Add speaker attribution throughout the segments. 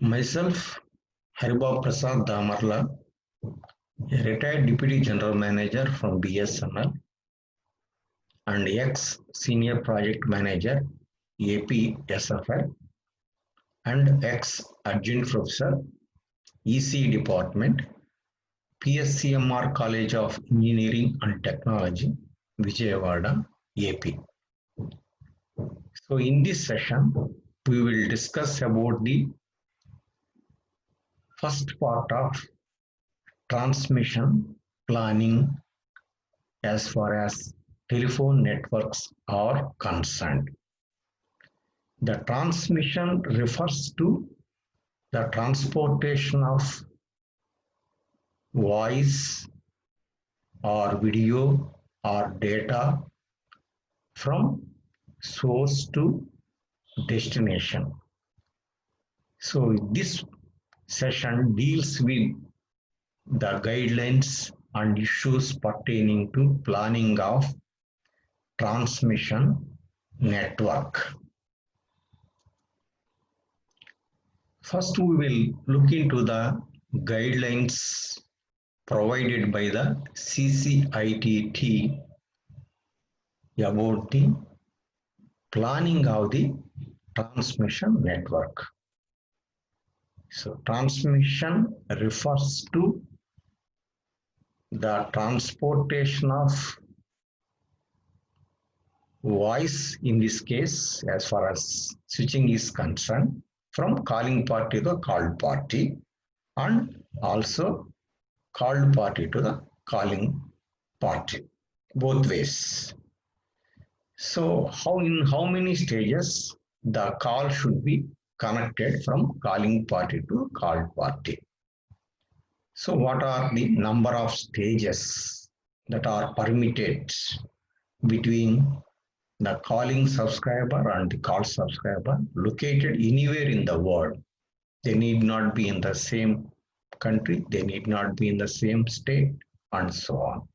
Speaker 1: Myself, Haribab Prasad Damarla, a retired Deputy General Manager from BSNL and ex-Senior Project Manager, AP SFR, and ex-Adjunct Professor, EC Department, PSCMR College of Engineering and Technology, Vijayawada, AP. So in this session, we will discuss about the first part of transmission planning as far as telephone networks are concerned. The transmission refers to the transportation of voice or video or data from source to destination. So this session deals with the guidelines and issues pertaining to planning of transmission network. First, we will look into the guidelines provided by the CCITT about the planning of the transmission network. So, transmission refers to the transportation of voice, in this case, as far as switching is concerned, from calling party to the called party, and also called party to the calling party, both ways. So in how many stages the call should be connected from calling party to called party? So what are the number of stages that are permitted between the calling subscriber and the call subscriber located anywhere in the world? They need not be in the same country, they need not be in the same state, and so on.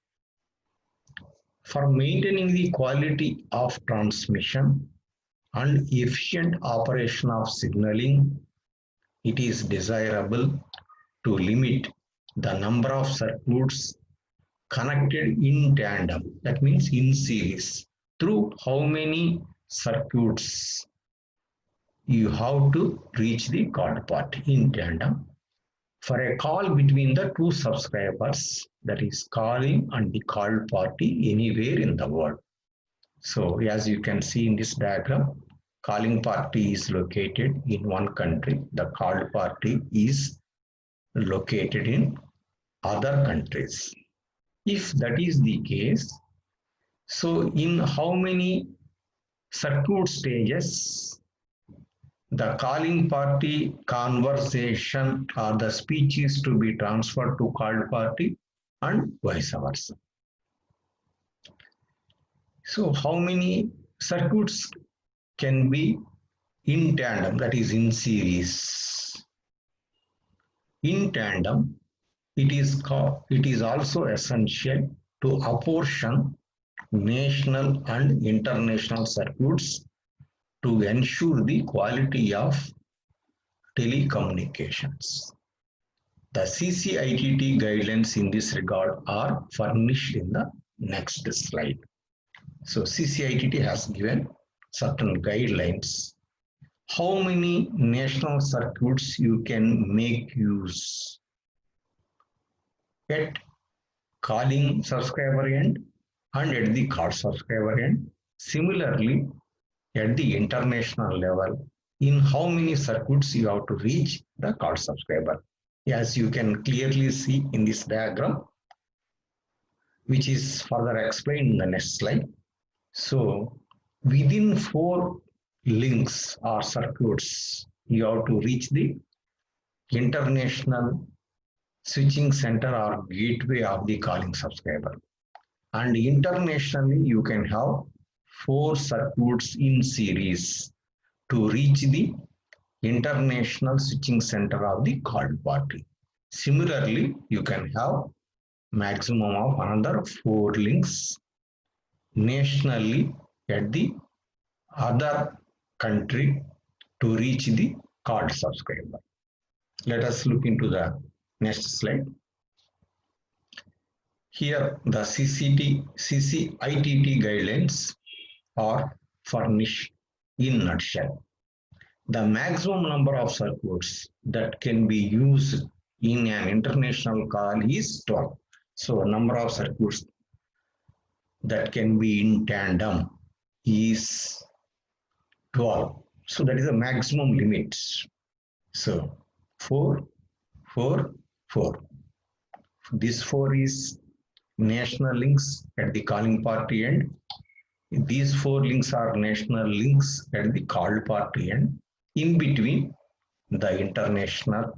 Speaker 1: For maintaining the quality of transmission and efficient operation of signaling, it is desirable to limit the number of circuits connected in tandem, that means in series. Through how many circuits you have to reach the called party in tandem for a call between the two subscribers, that is calling and the called party anywhere in the world. So as you can see in this diagram, calling party is located in one country, the called party is located in other countries. If that is the case, so in how many circuit stages the calling party conversation or the speech is to be transferred to called party and vice versa. So how many circuits can be in tandem, that is in series? In tandem, it is also essential to apportion national and international circuits to ensure the quality of telecommunications. The CCITT guidelines in this regard are furnished in the next slide. So CCITT has given certain guidelines. How many national circuits you can make use at calling subscriber end and at the call subscriber end. Similarly, at the international level, in how many circuits you have to reach the call subscriber. As you can clearly see in this diagram, which is further explained in the next slide. So within 4 links or circuits, you have to reach the international switching center or gateway of the calling subscriber. And internationally, you can have 4 circuits in series to reach the international switching center of the called party. Similarly, you can have maximum of another 4 links nationally at the other country to reach the called subscriber. Let us look into the next slide. Here the CCITT guidelines are furnished in nutshell. The maximum number of circuits that can be used in an international call is 12. So number of circuits that can be in tandem is 12. So that is the maximum limit. So 4, 4, 4. This 4 is national links at the calling party end. These 4 links are national links at the called party end. In between the international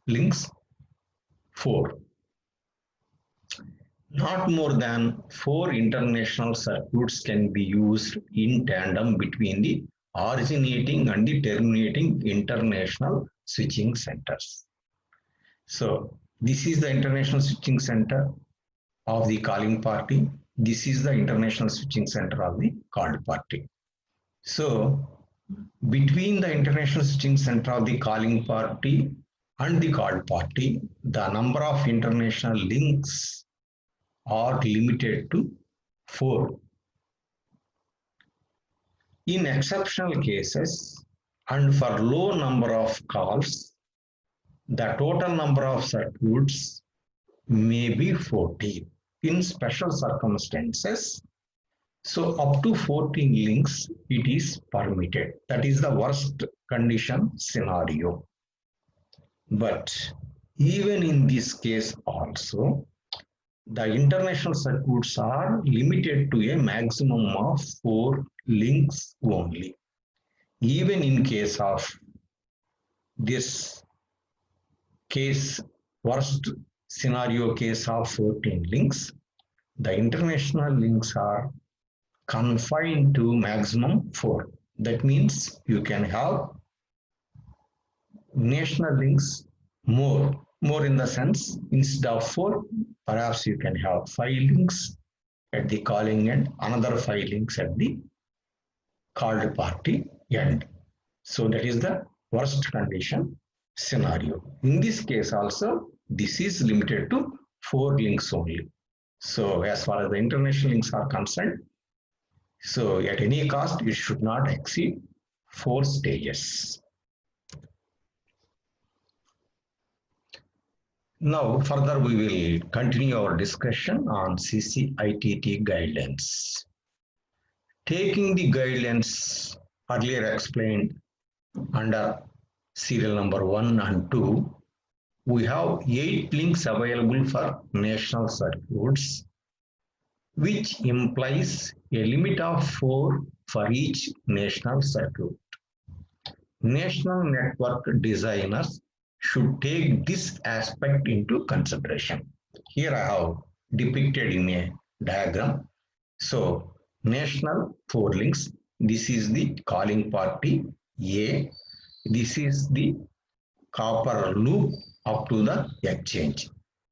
Speaker 1: links 4. Not more than 4 international circuits can be used in tandem between the originating and the terminating international switching centers. So this is the international switching center of the calling party. This is the international switching center of the called party. So between the international switching center of the calling party and the called party, the number of international links are limited to 4. In exceptional cases and for low number of calls, the total number of circuits may be 14. In special circumstances, so up to 14 links it is permitted. That is the worst condition scenario. But even in this case also, the international circuits are limited to a maximum of 4 links only. Even in case of this case, worst scenario case of 14 links, the international links are confined to maximum 4. That means you can have national links more in the sense, instead of 4, perhaps you can have 5 links at the calling end, another 5 links at the called party end. So that is the worst condition scenario. In this case also, this is limited to 4 links only. So as far as the international links are concerned, so at any cost, it should not exceed 4 stages. Now further we will continue our discussion on CCITT guidelines. Taking the guidelines earlier explained under serial number 1 and 2, we have 8 links available for national circuits, which implies a limit of 4 for each national circuit. National network designers should take this aspect into consideration. Here I have depicted in a diagram. So national 4 links. This is the calling party A. This is the copper loop up to the exchange.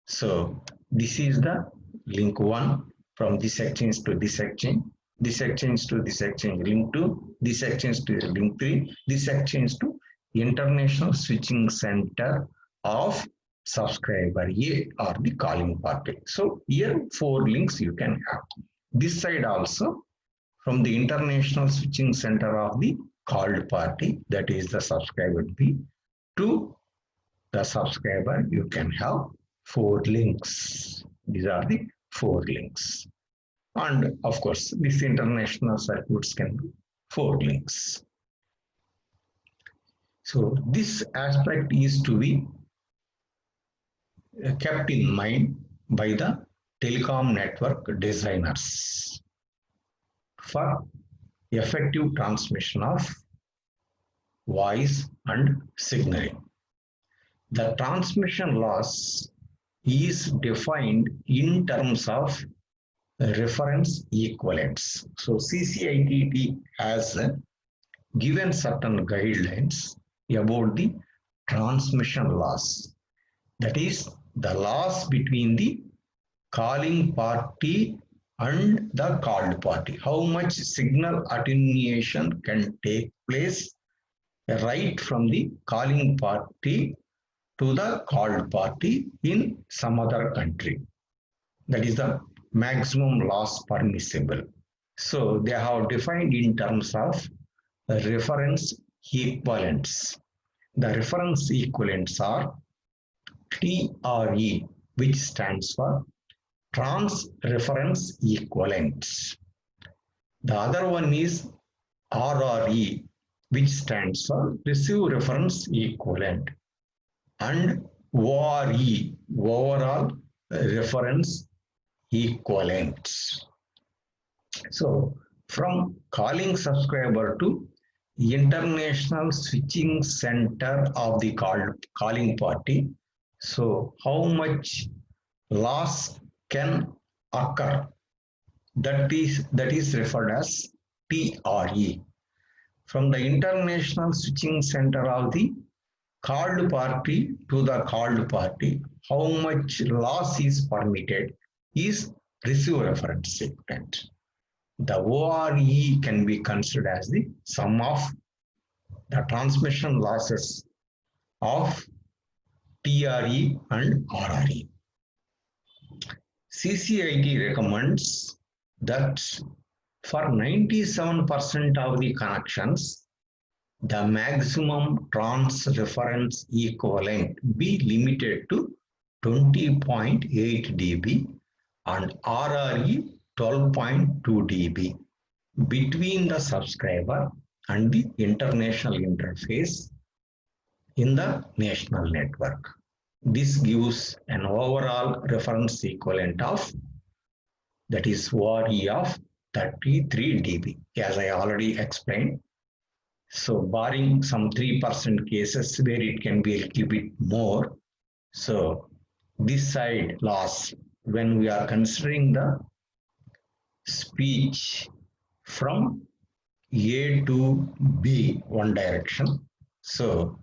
Speaker 1: So this is the link 1 from this exchange to this exchange to this exchange, link 2, this exchange to link 3, this exchange to international switching center of subscriber A or the calling party. So here 4 links you can have. This side also from the international switching center of the called party, that is the subscriber B, to the subscriber you can have 4 links. These are the 4 links. And of course, these international circuits can be 4 links. So this aspect is to be kept in mind by the telecom network designers for effective transmission of voice and signaling. The transmission loss is defined in terms of reference equivalents. So CCITT has given certain guidelines about the transmission loss. That is the loss between the calling party and the called party. How much signal attenuation can take place right from the calling party to the called party in some other country. That is the maximum loss permissible. So they have defined in terms of reference equivalents. The reference equivalents are TRE, which stands for trans reference equivalents. The other one is RRE, which stands for receive reference equivalent, and ORE, overall reference equivalents. So from calling subscriber to international switching center of the calling party. So how much loss can occur? That is referred as TRE. From the international switching center of the called party to the called party, how much loss is permitted is receive reference equivalent. The ORE can be considered as the sum of the transmission losses of TRE and RRE. CCIT recommends that for 97% of the connections, the maximum trans reference equivalent be limited to 20.8 dB and RRE 12.2 dB between the subscriber and the international interface in the national network. This gives an overall reference equivalent of, that is ORE of 33 dB, as I already explained. So barring some 3% cases where it can be a little bit more. So this side loss, when we are considering the speech from A to B, one direction. So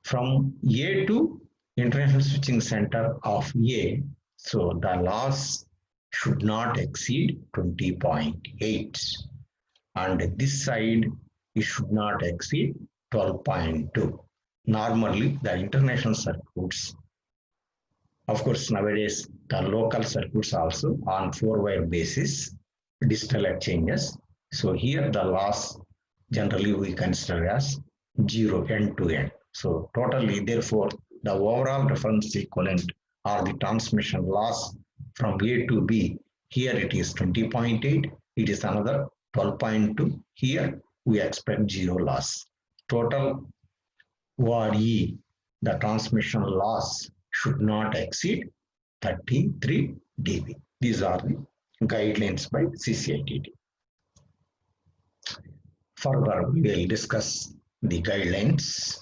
Speaker 1: from A to international switching center of A, so the loss should not exceed 20.8. And this side, it should not exceed 12.2. Normally, the international circuits, of course, nowadays, the local circuits also on 4-wire basis, digital exchanges. So here the loss generally we consider as 0 end to end. So totally, therefore, the overall reference equivalent or the transmission loss from A to B, here it is 20.8, it is another 12.2. Here we expect 0 loss. Total ORE, the transmission loss should not exceed 33 dB. These are the guidelines by CCITT. Further, we will discuss the guidelines.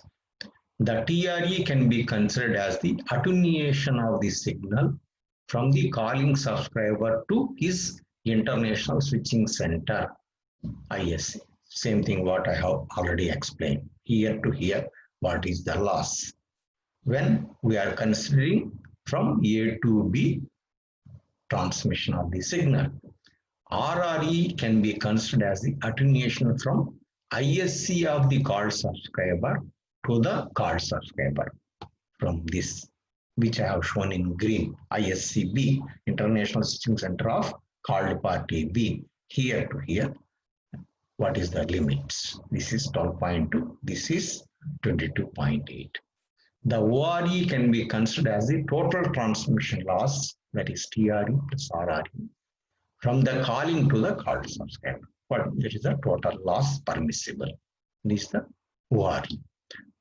Speaker 1: The TRE can be considered as the attenuation of the signal from the calling subscriber to his international switching center, ISC. Same thing what I have already explained. Here to here, what is the loss? When we are considering from A to B transmission of the signal. RRE can be considered as the attenuation from ISC of the called subscriber to the called subscriber. From this, which I have shown in green, ISCB, International Switching Center of called party B, here to here. What is the limits? This is 12.2, this is 22.8. The ORE can be considered as the total transmission loss, that is TRE plus RRE, from the calling to the called subscriber. But that is the total loss permissible. This is the ORE.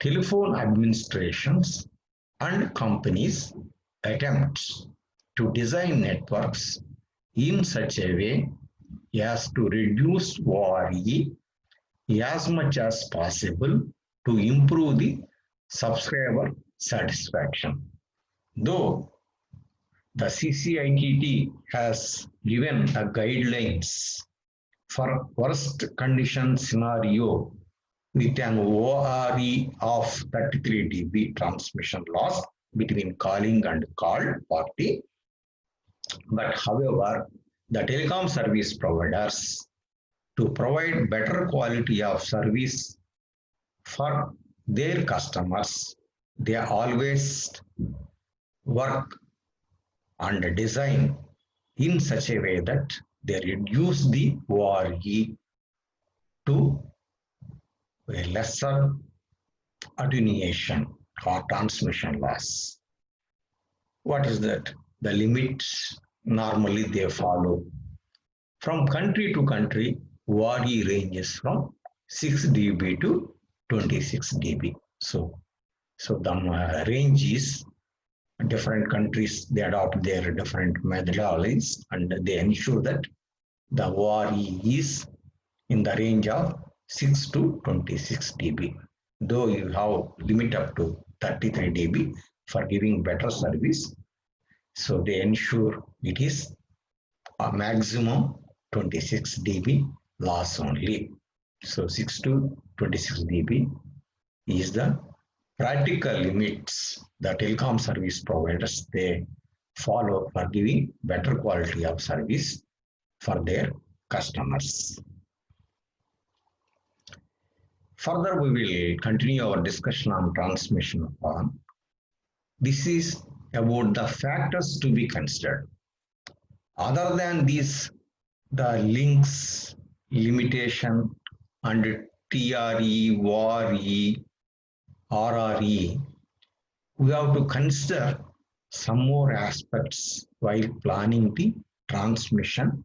Speaker 1: Telephone administrations and companies attempts to design networks in such a way as to reduce ORE as much as possible to improve the subscriber satisfaction. Though the CCITT has given a guidelines for worst condition scenario with an ORE of 33 dB transmission loss between calling and called party. But however, the telecom service providers, to provide better quality of service for their customers, they always work and design in such a way that they reduce the ORE to a lesser attenuation or transmission loss. What is that? The limits normally they follow. From country to country, ORE ranges from 6 dB to 26 dB. So the range is different countries, they adopt their different methodologies and they ensure that the ORE is in the range of 6 to 26 dB. Though you have limit up to 33 dB for giving better service, so they ensure it is a maximum 26 dB loss only. So 6 to 26 dB is the practical limits the telecom service providers they follow for giving better quality of service for their customers. Further, we will continue our discussion on transmission horn. This is about the factors to be considered. Other than these, the links, limitation, and TRE, WARE, RRE, we have to consider some more aspects while planning the transmission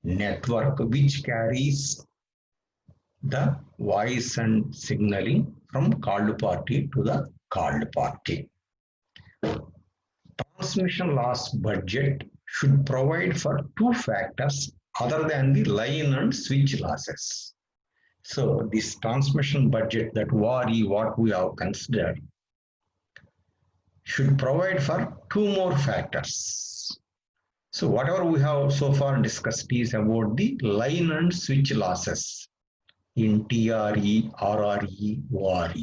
Speaker 1: network which carries the voice and signaling from called party to the called party. Transmission loss budget should provide for two factors other than the line and switch losses. So this transmission budget that what we have considered should provide for two more factors. So whatever we have so far discussed is about the line and switch losses in TRE, RRE, ORE.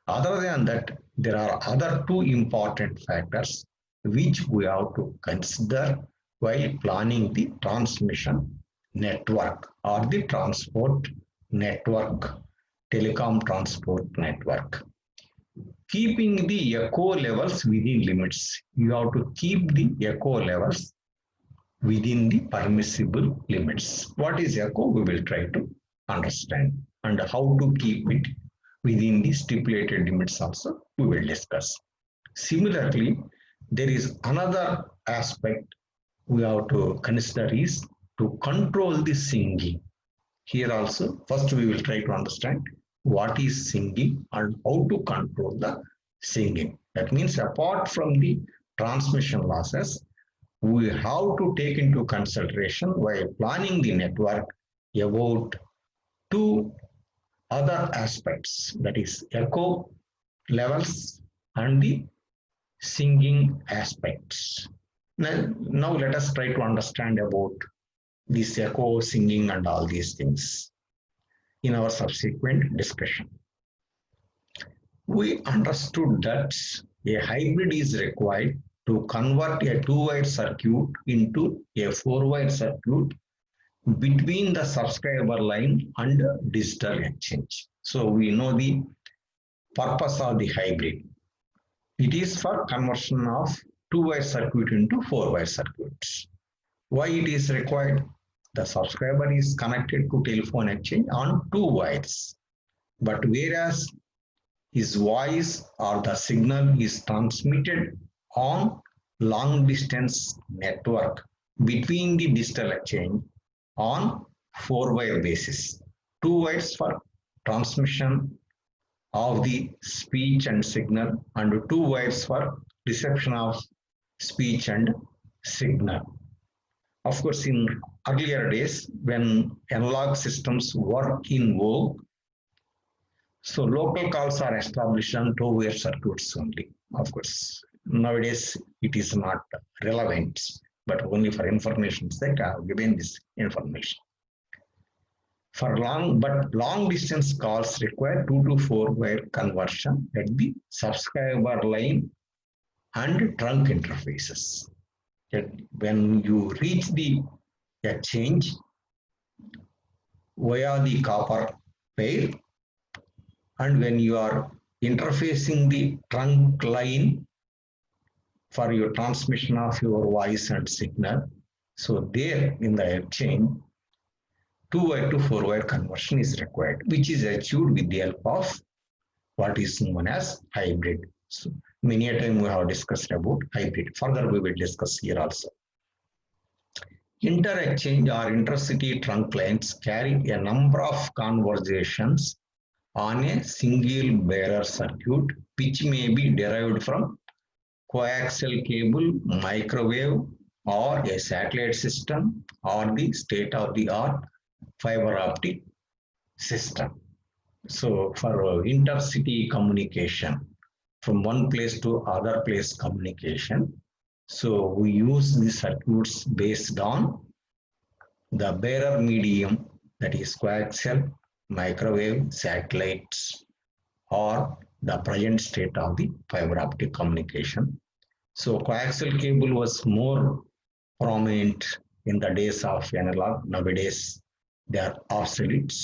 Speaker 1: Other than that, there are other two important factors which we have to consider while planning the transmission network or the transport network, telecom transport network. Keeping the echo levels within limits. You have to keep the echo levels within the permissible limits. What is echo? We will try to understand, and how to keep it within the stipulated limits also we will discuss. Similarly, there is another aspect we have to consider is to control the singing. Here also, first we will try to understand what is singing and how to control the singing. That means apart from the transmission losses, we have to take into consideration while planning the network about two other aspects, that is echo levels and the singing aspects. Now let us try to understand about this echo, singing and all these things in our subsequent discussion. We understood that a hybrid is required to convert a two-wire circuit into a four-wire circuit between the subscriber line and digital exchange. So we know the purpose of the hybrid. It is for conversion of two-wire circuit into four-wire circuits. Why it is required? The subscriber is connected to telephone exchange on two wires, but whereas his voice or the signal is transmitted on long distance network between the digital exchange on four-wire basis. Two wires for transmission of the speech and signal and two wires for reception of speech and signal. Of course, in earlier days when analog systems work in vogue, so local calls are established on two-wire circuits only. Of course, nowadays it is not relevant, but only for information sake I have given this information. For long distance calls require 2 to 4 wire conversion at the subscriber line and trunk interfaces. When you reach the exchange via the copper pair And when you are interfacing the trunk line for your transmission of your voice and signal, so there in the exchange, 2-wire to 4-wire conversion is required, which is achieved with the help of what is known as hybrid. So many a time we have discussed about hybrid. Further, we will discuss here also. Inter-exchange or intercity trunk lines carry a number of conversations on a single bearer circuit, which may be derived from coaxial cable, microwave, or a satellite system, or the state-of-the-art fiber optic system. So for intercity communication, from one place to other place communication, so we use the circuits based on the bearer medium, that is coaxial, microwave, satellites, or the present state of the fiber optic communication. So coaxial cable was more prominent in the days of analog. Nowadays, they are obsolete.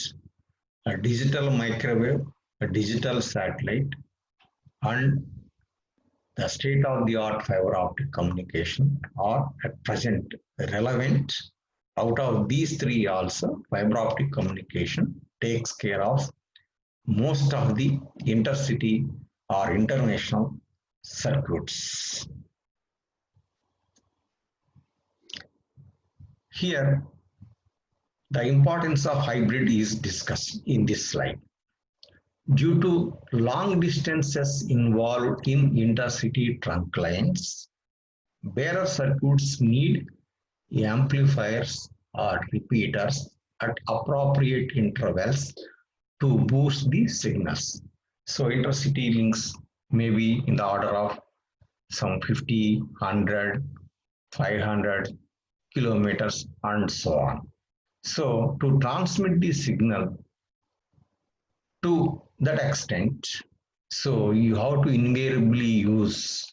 Speaker 1: A digital microwave, a digital satellite, and the state-of-the-art fiber optic communication are at present relevant. Out of these three also, fiber optic communication takes care of most of the intercity or international circuits. Here, the importance of hybrid is discussed in this slide. Due to long distances involved in intercity trunk lines, bearer circuits need amplifiers or repeaters at appropriate intervals to boost the signals. So intercity links may be in the order of some 50, 100, 500 kilometers and so on. So to transmit the signal to that extent, so you have to invariably use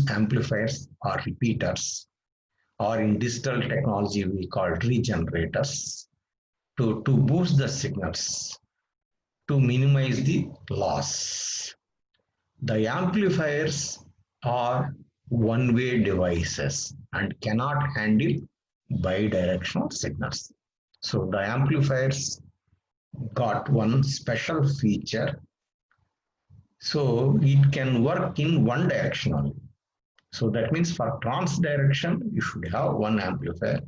Speaker 1: amplifiers or repeaters, or in digital technology we call regenerators, to boost the signals, to minimize the loss. The amplifiers are one-way devices and cannot handle bidirectional signals. So the amplifiers got one special feature. So it can work in one direction only. So that means for trans direction, you should have one amplifier.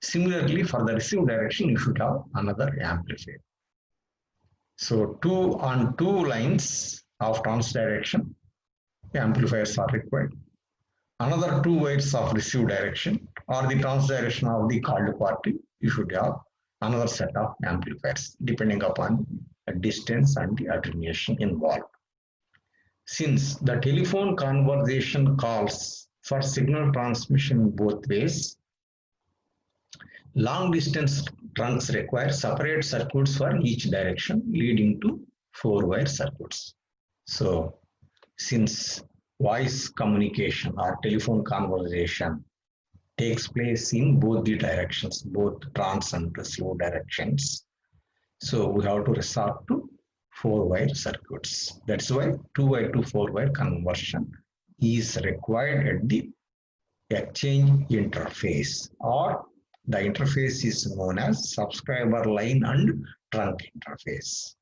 Speaker 1: Similarly, for the receive direction, you should have another amplifier. So on two lines of trans direction, amplifiers are required. Another 2 wires of receive direction or the trans direction of the called party, you should have another set of amplifiers depending upon the distance and the attenuation involved. Since the telephone conversation calls for signal transmission both ways, long distance trunks require separate circuits for each direction, leading to 4-wire circuits. So since voice communication or telephone conversation takes place in both the directions, both trans and receive directions, so we have to resort to 4-wire circuits. That's why 2-wire to 4-wire conversion is required at the exchange interface, or the interface is known as subscriber line and trunk interface.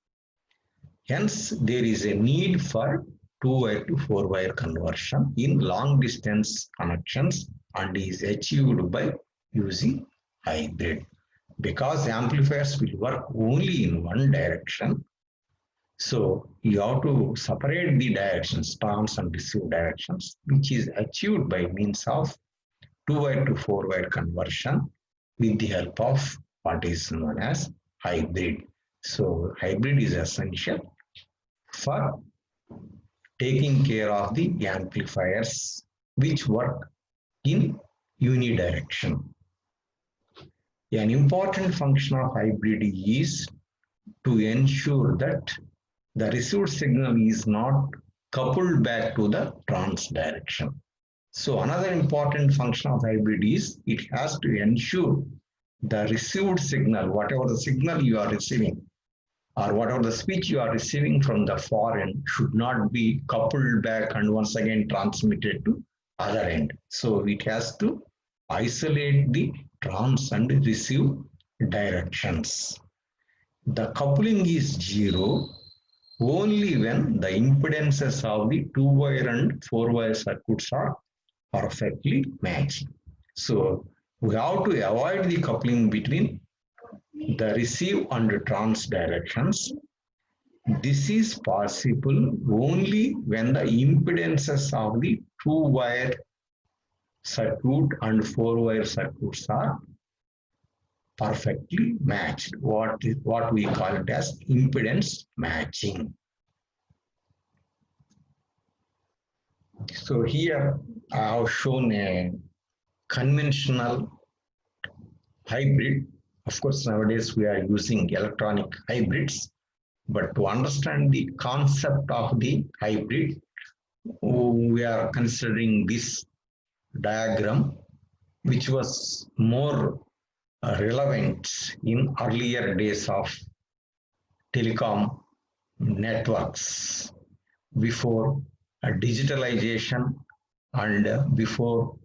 Speaker 1: Hence, there is a need for 2-wire to 4-wire conversion in long distance connections and is achieved by using hybrid, because amplifiers will work only in one direction. So you have to separate the directions, trans and receive directions, which is achieved by means of 2-wire to 4-wire conversion with the help of what is known as hybrid. So hybrid is essential for taking care of the amplifiers which work in unidirection. An important function of hybrid is to ensure that the received signal is not coupled back to the trans direction. So another important function of hybrid is it has to ensure the received signal, whatever the signal you are receiving, or whatever the speech you are receiving from the far end should not be coupled back and once again transmitted to other end. So it has to isolate the trans and receive directions. The coupling is zero only when the impedances of the 2-wire and 4-wire circuits are perfectly matched. So we have to avoid the coupling between the receive and trans directions. This is possible only when the impedances of the 2-wire circuit and 4-wire circuits are perfectly matched. What we call it as impedance matching. So here I have shown a conventional hybrid. Of course, nowadays we are using electronic hybrids, but to understand the concept of the hybrid, we are considering this diagram, which was more relevant in earlier days of telecom networks, before digitalization and before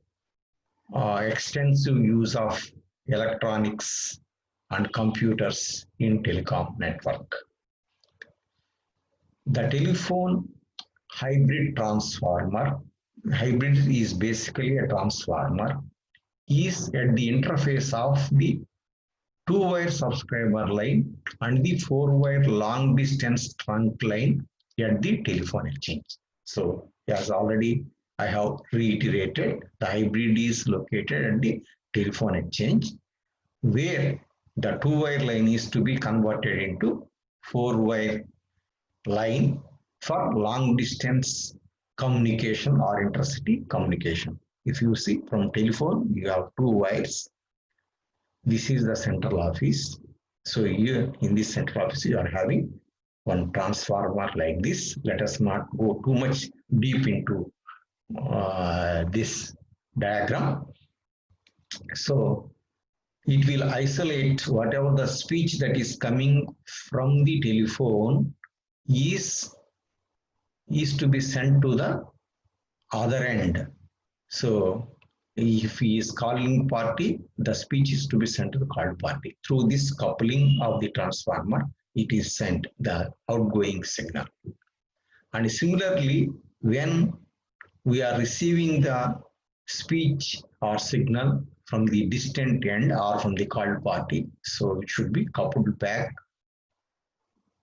Speaker 1: extensive use of electronics and computers in telecom network. The telephone hybrid transformer, hybrid is basically a transformer, is at the interface of the 2-wire subscriber line and the 4-wire long distance trunk line at the telephone exchange. So as already I have reiterated, the hybrid is located at the telephone exchange where the 2-wire line is to be converted into 4-wire line for long distance communication or intercity communication. If you see from telephone, you have 2 wires. This is the central office. So here in this central office, you are having one transformer like this. Let us not go too much deep into this diagram. So it will isolate whatever the speech that is coming from the telephone is to be sent to the other end. So if he is calling party, the speech is to be sent to the called party. Through this coupling of the transformer, it is sent the outgoing signal. And similarly, when we are receiving the speech or signal from the distant end or from the called party, so it should be coupled back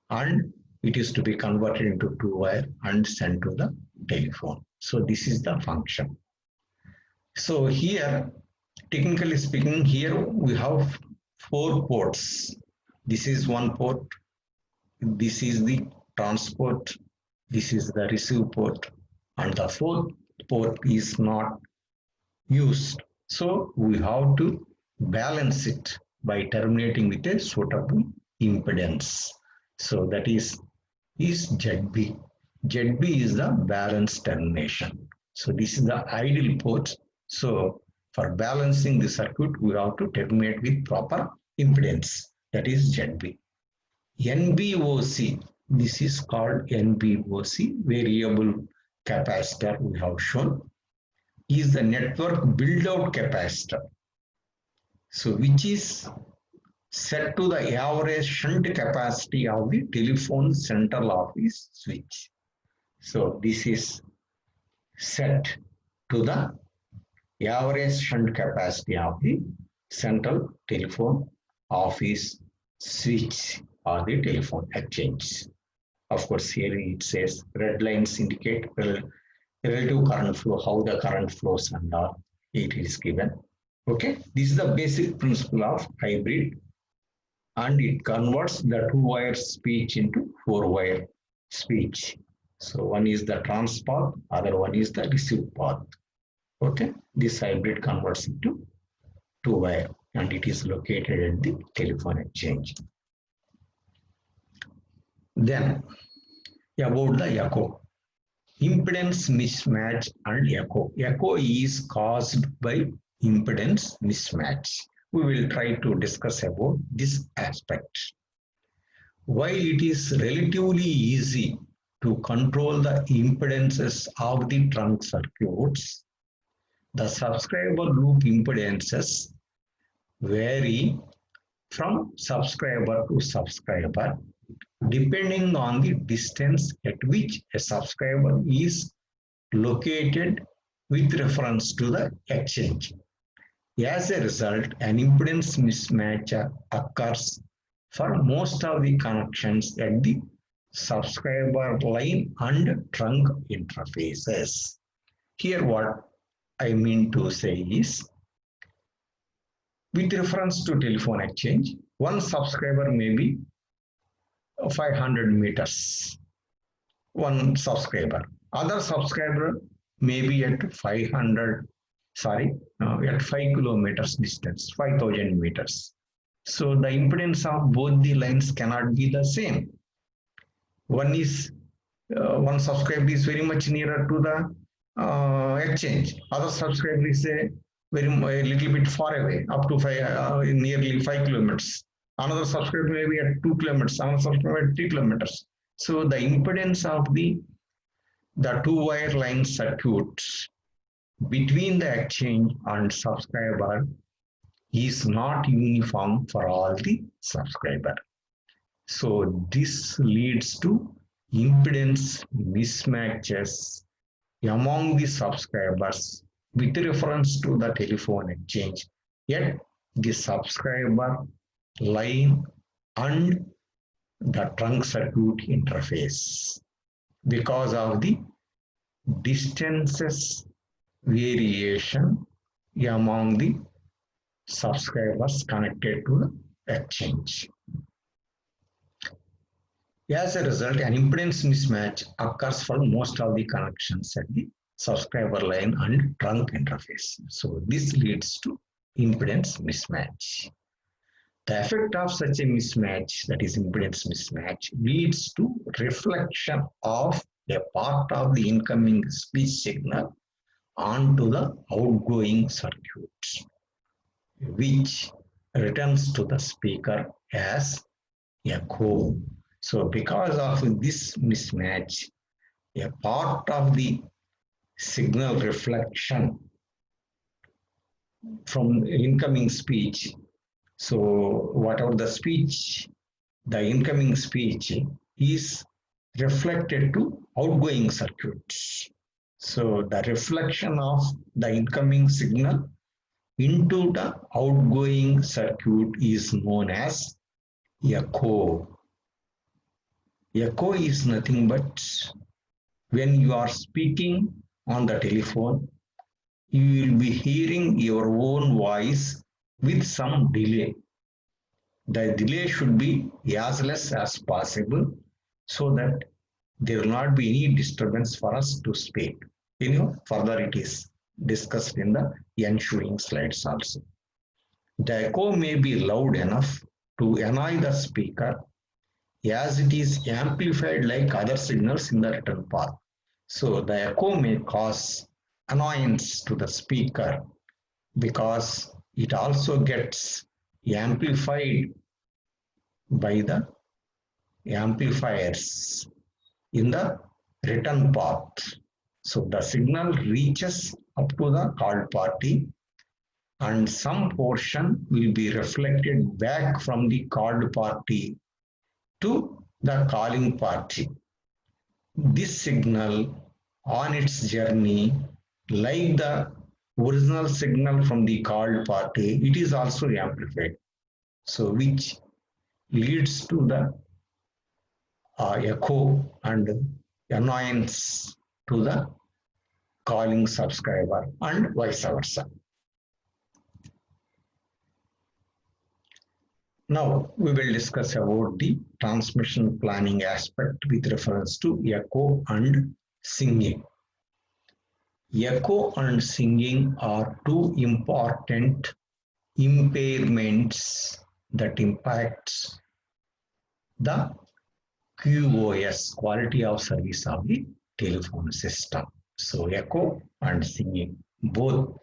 Speaker 1: and it is to be converted into 2-wire and sent to the telephone. So this is the function. So here, technically speaking, here we have 4 ports. This is one port, this is the transport, this is the receive port, and the 4th port is not used. So we have to balance it by terminating with a suitable impedance. So that is ZB. ZB is the balance termination. So this is the ideal port. So for balancing the circuit, we have to terminate with proper impedance. That is ZB. NBOC, this is called NBOC, variable capacitor we have shown, is the network build-out capacitor. So which is set to the average shunt capacity of the telephone central office switch. So this is set to the average shunt capacity of the central telephone office switch or the telephone exchange. Of course, here it says red lines indicate relative current flow, how the current flows and all it is given. Okay, this is the basic principle of hybrid, and it converts the 2-wire speech into 4-wire speech. So one is the trans path, other one is the receive path. Okay, this hybrid converts into 2-wire and it is located at the telephone exchange. Then about the echo. Impedance mismatch and echo. Echo is caused by impedance mismatch. We will try to discuss about this aspect. while it is relatively easy to control the impedances of the trunk circuits, the subscriber loop impedances vary from subscriber to subscriber depending on the distance at which a subscriber is located with reference to the exchange. As a result, an impedance mismatch occurs for most of the connections at the subscriber line and trunk interfaces. Here what I mean to say is, with reference to telephone exchange, one subscriber may be 500 meters, one subscriber. Other subscriber may be at 500, at 5 kilometers distance, 5,000 meters. So the impedance of both the lines cannot be the same. One subscriber is very much nearer to the exchange. Other subscriber is a little bit far away, up to nearly 5 kilometers. Another subscriber may be at 2 kilometers, another subscriber at 3 kilometers. So the impedance of the two wire line circuits between the exchange and subscriber is not uniform for all the subscriber. So this leads to impedance mismatches among the subscribers with reference to the telephone exchange, yet the subscriber line and the trunk circuit interface because of the distances variation among the subscribers connected to the exchange. As a result, an impedance mismatch occurs for most of the connections at the subscriber line and trunk interface. So this leads to impedance mismatch. The effect of such a mismatch, that is impedance mismatch, leads to reflection of a part of the incoming speech signal onto the outgoing circuit, which returns to the speaker as echo. So because of this mismatch, a part of the signal reflection from incoming speech, so whatever the speech, the incoming speech is reflected to outgoing circuits. So the reflection of the incoming signal into the outgoing circuit is known as echo. Echo is nothing but when you are speaking on the telephone, you will be hearing your own voice with some delay. The delay should be as less as possible so that there will not be any disturbance for us to speak. Further it is discussed in the ensuing slides also. The echo may be loud enough to annoy the speaker as it is amplified like other signals in the return path. So the echo may cause annoyance to the speaker because it also gets amplified by the amplifiers in the return path. So the signal reaches up to the called party and some portion will be reflected back from the called party to the calling party. This signal on its journey, like the original signal from the called party, it is also amplified. So which leads to the echo and annoyance to the calling subscriber and vice versa. Now we will discuss about the transmission planning aspect with reference to echo and singing. Echo and singing are two important impairments that impact the QoS, quality of service of the telephone system. So echo and singing both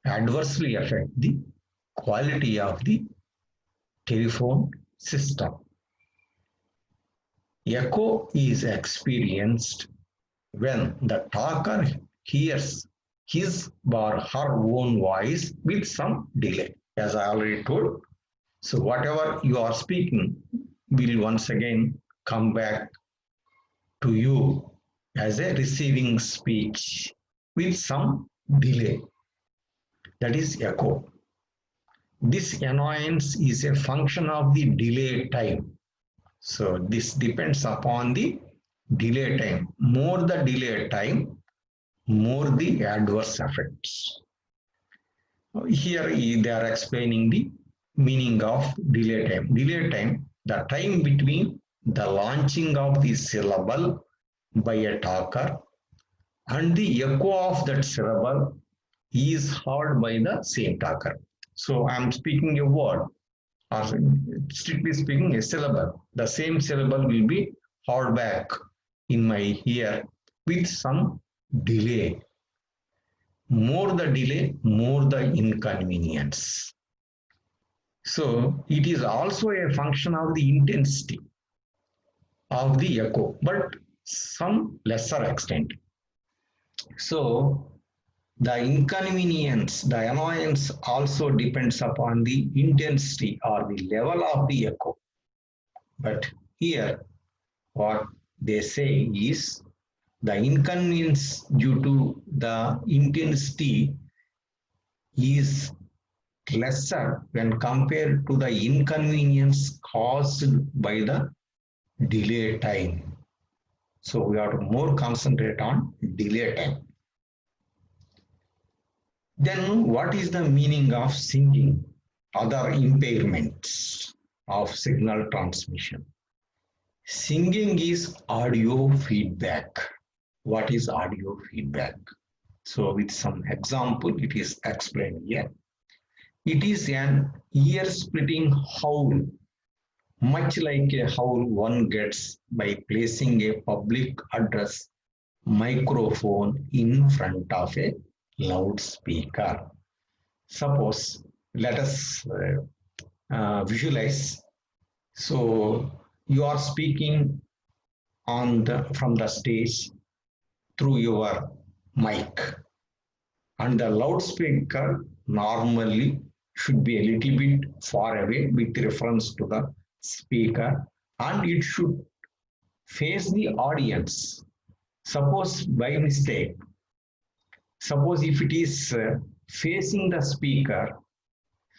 Speaker 1: adversely affect the quality of the telephone system. Echo is experienced when the talker hears his or her own voice with some delay, as I already told. So whatever you are speaking will once again come back to you as a receiving speech with some delay. That is echo. This annoyance is a function of the delay time. So this depends upon the delay time. More the delay time, more the adverse effects. Here they are explaining the meaning of delay time. Delay time, the time between the launching of the syllable by a talker and the echo of that syllable is heard by the same talker. So I am speaking a word, or strictly speaking a syllable. The same syllable will be heard back in my ear with some delay. More the delay, more the inconvenience. So it is also a function of the intensity of the echo, but some lesser extent. So the inconvenience, the annoyance also depends upon the intensity or the level of the echo. But here, what they say is the inconvenience due to the intensity is lesser when compared to the inconvenience caused by the delay time. So we have to more concentrate on delay time. Then what is the meaning of singing? Other impairments of signal transmission. Singing is audio feedback. What is audio feedback? So with some example, it is explained here. It is an ear-splitting howl, much like a howl one gets by placing a public address microphone in front of a loudspeaker. Suppose, let us visualize. So you are speaking from the stage through your mic, and the loudspeaker normally should be a little bit far away with reference to the speaker, and it should face the audience. Suppose by mistake, suppose if it is facing the speaker,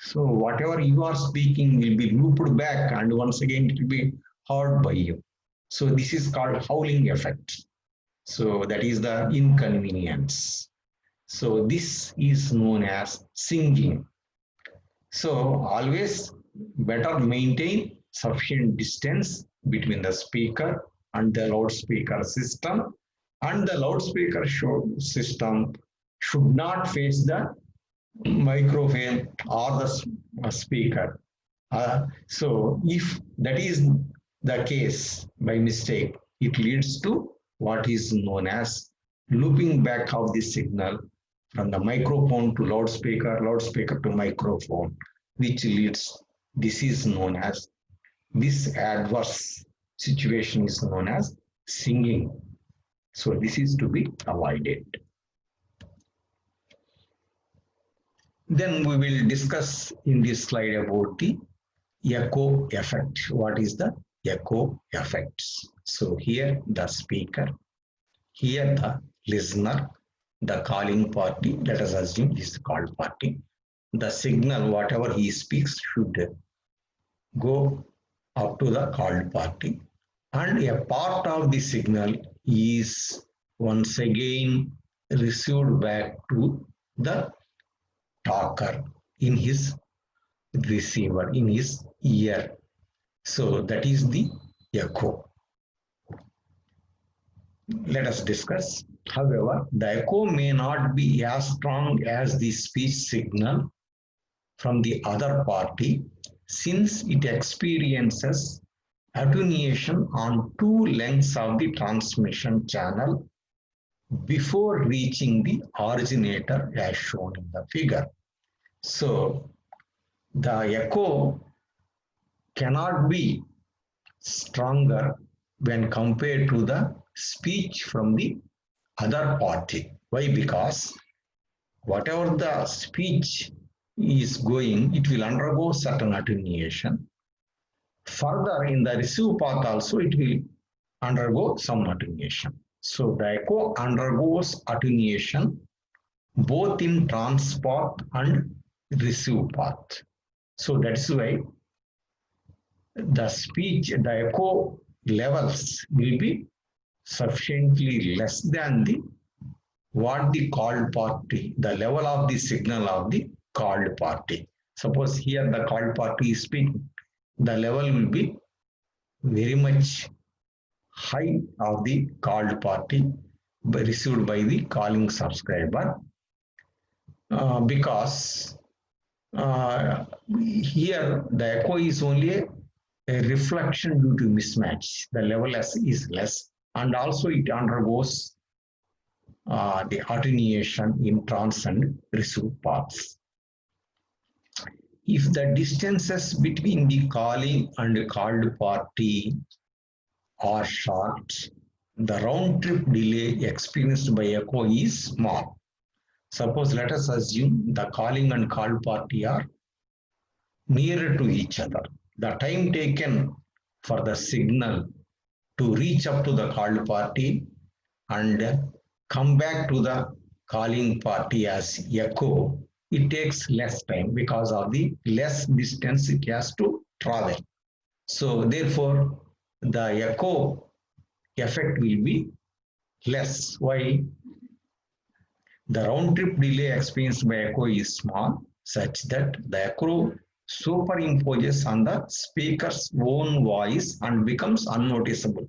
Speaker 1: so whatever you are speaking will be looped back and once again it will be heard by you. So this is called howling effect. So that is the inconvenience. So this is known as singing. So always better maintain sufficient distance between the speaker and the loudspeaker system, and the loudspeaker system should not face the microphone or the speaker. So if that is the case by mistake, it leads to what is known as looping back of the signal from the microphone to loudspeaker, loudspeaker to microphone, which leads, this adverse situation is known as singing. So this is to be avoided. Then we will discuss in this slide about the echo effect. What is the echo effects? So here the speaker, here the listener, the calling party, let us assume is the called party. The signal, whatever he speaks, should go up to the called party, and a part of the signal is once again received back to the talker in his receiver, in his ear. So that is the echo. Let us discuss. However, the echo may not be as strong as the speech signal from the other party, since it experiences attenuation on two lengths of the transmission channel before reaching the originator as shown in the figure. So the echo cannot be stronger when compared to the speech from the other party. Why? Because whatever the speech is going, it will undergo certain attenuation. Further, in the receive path also, it will undergo some attenuation. So the echo undergoes attenuation both in transpath and receive path. So that's why the speech, the echo levels will be sufficiently less than the what the called party, the level of the signal of the called party. Suppose here the called party is speaking, the level will be very much high of the called party received by the calling subscriber because here the echo is only a reflection due to mismatch. The level is less, and also it undergoes the attenuation in trans and receive paths. If the distances between the calling and called party are short, the round trip delay experienced by echo is small. Suppose let us assume the calling and called party are nearer to each other. The time taken for the signal to reach up to the called party and come back to the calling party as echo, it takes less time because of the less distance it has to travel. So therefore, the echo effect will be less. Why? The round trip delay experienced by echo is small, such that the echo superimposes on the speaker's own voice and becomes unnoticeable.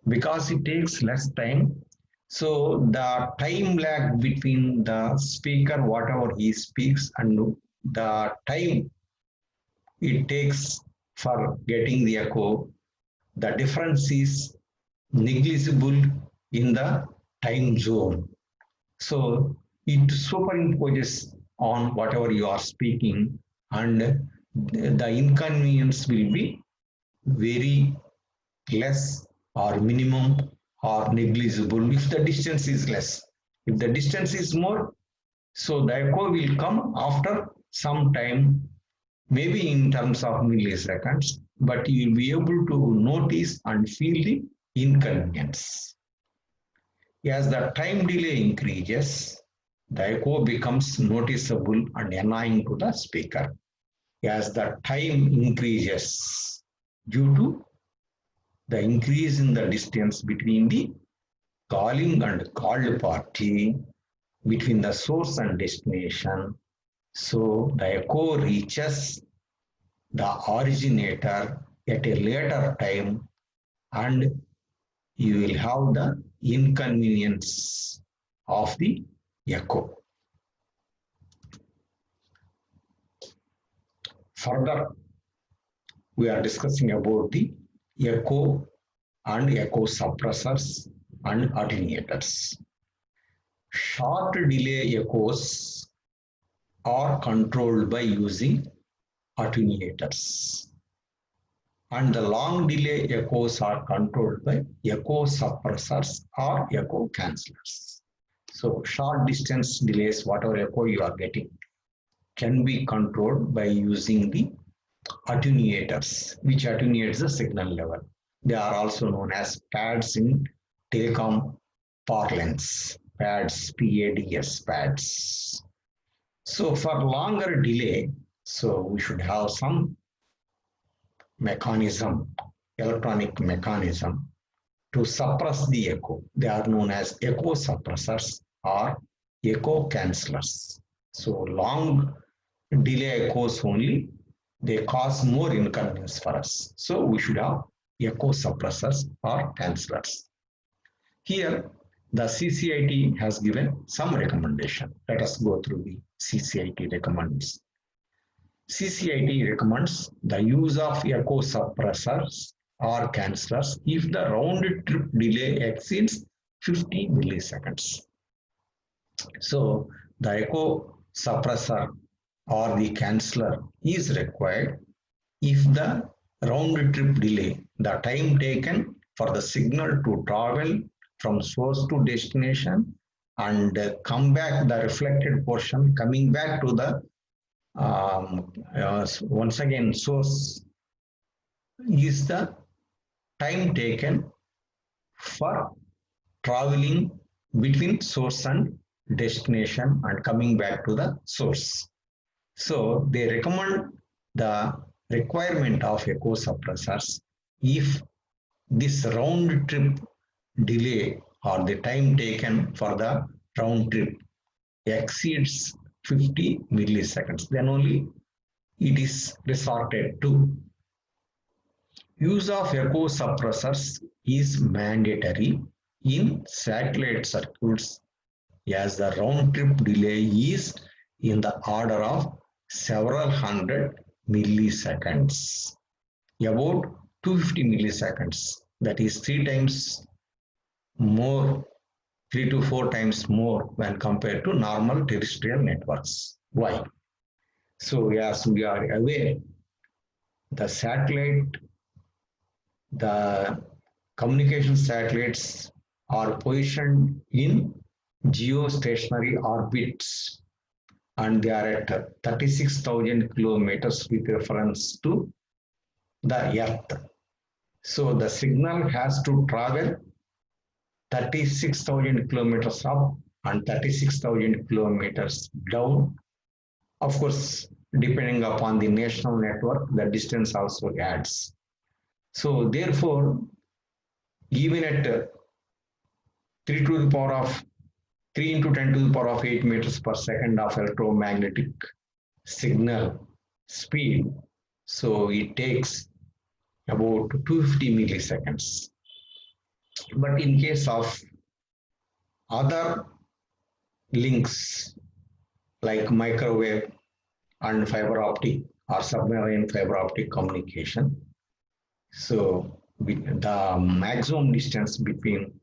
Speaker 1: Because it takes less time, so the time lag between the speaker, whatever he speaks, and the time it takes for getting the echo, the difference is negligible in the time zone. So it superimposes on whatever you are speaking, and the inconvenience will be very less or minimum or negligible if the distance is less. If the distance is more, so the echo will come after some time, maybe in terms of milliseconds, but you will be able to notice and feel the inconvenience. As the time delay increases, the echo becomes noticeable and annoying to the speaker. As the time increases due to the increase in the distance between the calling and called party, between the source and destination, so the echo reaches the originator at a later time and you will have the inconvenience of the echo. Further, we are discussing about the echo and echo suppressors and attenuators. Short delay echoes are controlled by using attenuators, and the long delay echoes are controlled by echo suppressors or echo cancellers. So short distance delays, whatever echo you are getting, can be controlled by using the attenuators, which attenuates the signal level. They are also known as pads in telecom parlance. Pads, PADS, pads. So for longer delay, so we should have some mechanism, electronic mechanism to suppress the echo. They are known as echo suppressors or echo cancellers. So long delay echoes only, they cause more inconvenience for us. So we should have echo suppressors or cancellers. Here, the CCIT has given some recommendation. Let us go through the CCIT recommends. CCIT recommends the use of echo suppressors or cancellers if the round trip delay exceeds 50 milliseconds. So the echo suppressor or the canceller is required if the round trip delay, the time taken for the signal to travel from source to destination and come back, the reflected portion coming back to the once again source is the time taken for traveling between source and destination and coming back to the source. So they recommend the requirement of echo suppressors if this round trip delay or the time taken for the round trip exceeds 50 milliseconds, then only it is resorted to. Use of echo suppressors is mandatory in satellite circuits as the round trip delay is in the order of several hundred milliseconds, about 250 milliseconds, that is 3 times more, 3 to 4 times more when compared to normal terrestrial networks. Why? So as we are aware, the satellite, the communication satellites are positioned in geostationary orbits and they are at 36,000 kilometers with reference to the Earth. So the signal has to travel 36,000 kilometers up and 36,000 kilometers down. Of course, depending upon the national network, the distance also adds. So therefore, even at 3 to the power of 3 into 10 to the power of 8 meters per second of electromagnetic signal speed, so it takes about 250 milliseconds. But in case of other links like microwave and fiber optic or submarine fiber optic communication, so the maximum distance between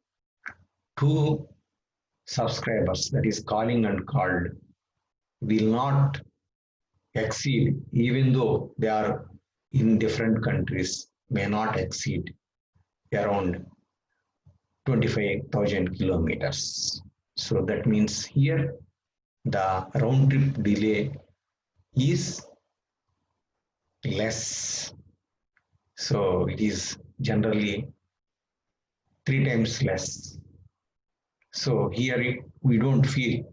Speaker 1: two subscribers, that is calling and called, will not exceed, even though they are in different countries, may not exceed around 25,000 kilometers. So that means here the round trip delay is less. So it is generally 3 times less. So here we don't feel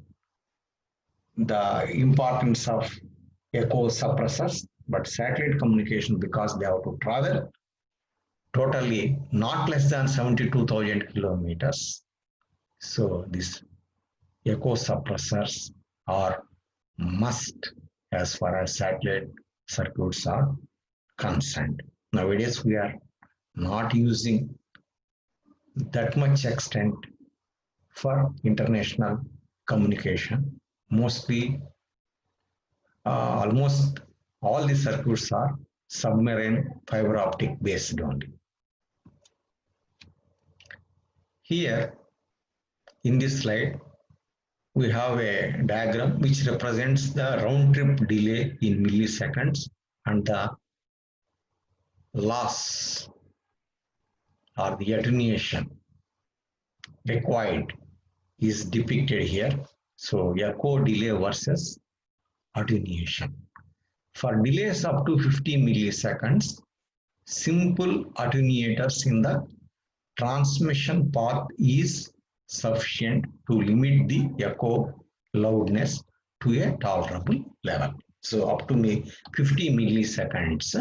Speaker 1: the importance of echo suppressors, but satellite communication, because they have to travel totally not less than 72,000 kilometers. So these echo suppressors are must as far as satellite circuits are concerned. Nowadays, we are not using that much extent for international communication. Mostly, almost all the circuits are submarine fiber optic based only. Here, in this slide, we have a diagram which represents the round trip delay in milliseconds and the loss or the attenuation required is depicted here. So echo delay versus attenuation. For delays up to 50 milliseconds, simple attenuators in the transmission path is sufficient to limit the echo loudness to a tolerable level. So up to 50 milliseconds.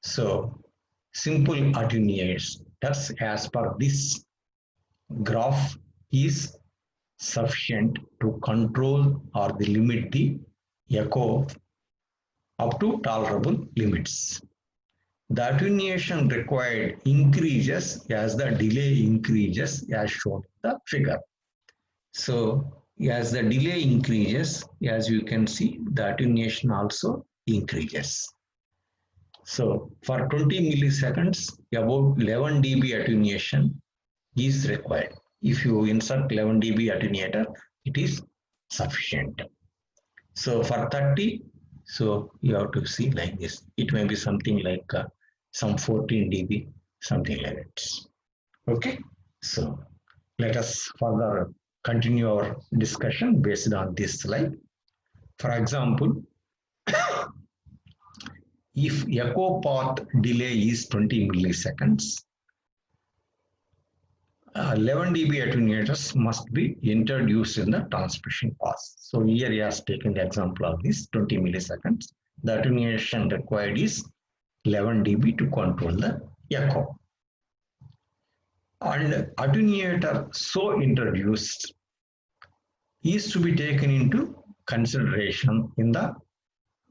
Speaker 1: So simple attenuators as per this graph is sufficient to control or the limit the echo up to tolerable limits. The attenuation required increases as the delay increases as shown in the figure. So as the delay increases, as you can see, the attenuation also increases. So for 20 milliseconds, about 11 dB attenuation is required. If you insert 11 dB attenuator, it is sufficient. So for 30, so you have to see like this. It may be something like some 14 dB, something like that. Okay, so let us further continue our discussion based on this slide. For example, if echo path delay is 20 milliseconds, 11 dB attenuators must be introduced in the transmission path. So here he has taken the example of this 20 milliseconds. The attenuation required is 11 dB to control the echo. And attenuator so introduced is to be taken into consideration in the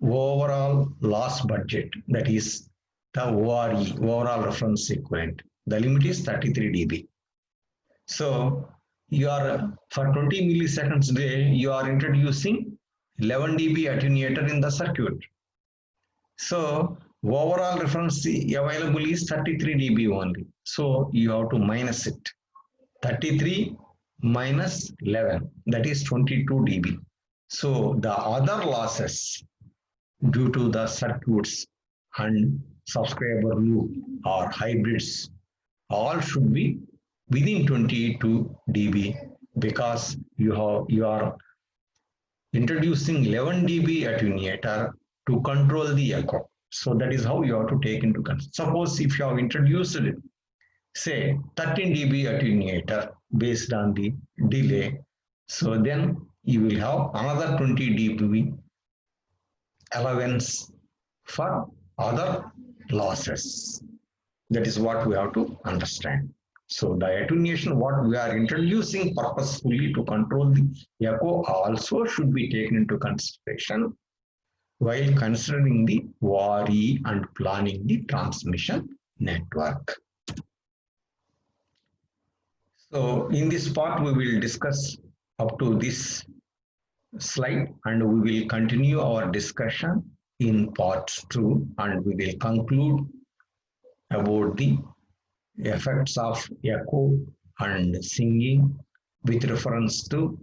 Speaker 1: overall loss budget, that is the ORE, overall reference equivalent. The limit is 33 dB. So you are for 20 milliseconds day, you are introducing 11 dB attenuator in the circuit. So overall reference available is 33 dB only. So you have to minus it. 33 minus 11, that is 22 dB. So the other losses due to the circuits and subscriber loop or hybrids all should be within 22 dB, because you are introducing 11 dB attenuator to control the echo. So that is how you have to take into consideration. Suppose if you have introduced, say, 13 dB attenuator based on the delay, so then you will have another 20 dB allowance for other losses. That is what we have to understand. So the attenuation what we are introducing purposefully to control the echo also should be taken into consideration while considering the ORE and planning the transmission network. So in this part we will discuss up to this slide, and we will continue our discussion in part 2, and we will conclude about the effects of echo and singing with reference to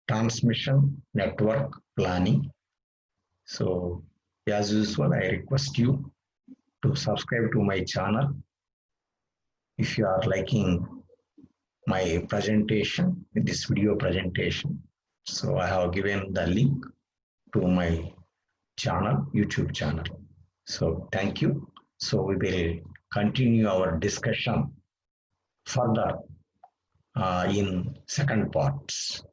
Speaker 1: transmission network planning. So as usual, I request you to subscribe to my channel if you are liking my presentation, this video presentation. So I have given the link to my channel, YouTube channel. So thank you. So we will continue our discussion further in second parts.